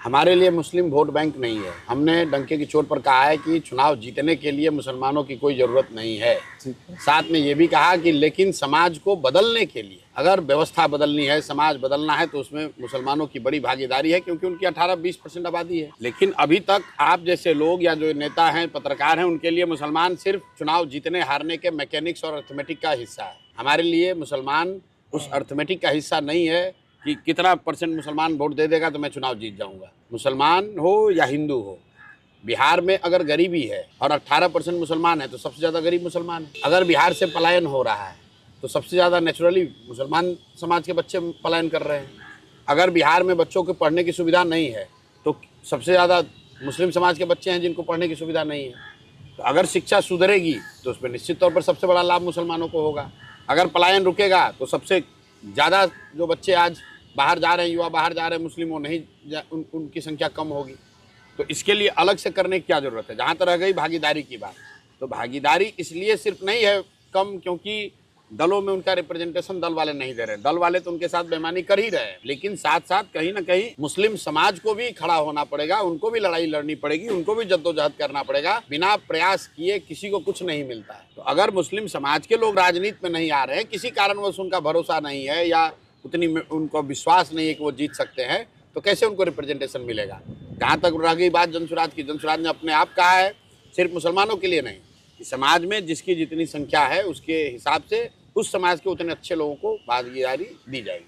हमारे लिए मुस्लिम vote bank नहीं है। हमने डंके की चोट पर कहा है कि चुनाव जीतने के लिए मुसलमानों की कोई ज़रूरत नहीं है। साथ में ये भी कहा कि लेकिन समाज को बदलने के लिए अगर व्यवस्था बदलनी है, समाज बदलना है, तो उसमें मुसलमानों की बड़ी भागीदारी है, क्योंकि उनकी 18-20% आबादी है। लेकिन अभी तक आप जैसे लोग या जो नेता हैं, पत्रकार हैं, उनके लिए मुसलमान सिर्फ चुनाव जीतने हारने के मैकेनिक्स और अर्थमेटिक का हिस्सा है। हमारे लिए मुसलमान उस अर्थमेटिक का हिस्सा नहीं है कि कितना परसेंट मुसलमान वोट दे देगा तो मैं चुनाव जीत जाऊंगा। मुसलमान हो या हिंदू हो, बिहार में अगर गरीबी है और 18% मुसलमान है तो सबसे ज़्यादा गरीब मुसलमान है। अगर बिहार से पलायन हो रहा है तो सबसे ज़्यादा नेचुरली मुसलमान समाज के बच्चे पलायन कर रहे हैं। अगर बिहार में बच्चों को पढ़ने की सुविधा नहीं है तो सबसे ज़्यादा मुस्लिम समाज के बच्चे हैं जिनको पढ़ने की सुविधा नहीं है। तो अगर शिक्षा सुधरेगी तो उसमें निश्चित तौर पर सबसे बड़ा लाभ मुसलमानों को होगा। अगर पलायन रुकेगा तो सबसे ज़्यादा जो बच्चे आज बाहर जा रहे हैं, युवा बाहर जा रहे हैं मुस्लिम, वो नहीं उनकी संख्या कम होगी। तो इसके लिए अलग से करने की क्या ज़रूरत है। जहाँ तक रह गई भागीदारी की बात, तो भागीदारी इसलिए सिर्फ नहीं है कम क्योंकि दलों में उनका रिप्रेजेंटेशन दल वाले नहीं दे रहे। दल वाले तो उनके साथ बेईमानी कर ही रहे हैं, लेकिन साथ साथ कहीं ना कहीं मुस्लिम समाज को भी खड़ा होना पड़ेगा, उनको भी लड़ाई लड़नी पड़ेगी, उनको भी जद्दोजहद करना पड़ेगा। बिना प्रयास किए किसी को कुछ नहीं मिलता है। तो अगर मुस्लिम समाज के लोग राजनीति में नहीं आ रहे हैं, किसी कारणवश उनका भरोसा नहीं है या उतनी उनको विश्वास नहीं है कि वो जीत सकते हैं, तो कैसे उनको रिप्रेजेंटेशन मिलेगा। जहाँ तक रह गई बात जनसुराज की, जनसुराज ने अपने आप कहा है सिर्फ मुसलमानों के लिए नहीं, कि समाज में जिसकी जितनी संख्या है उसके हिसाब से उस समाज के उतने अच्छे लोगों को भागीदारी दी जाएगी।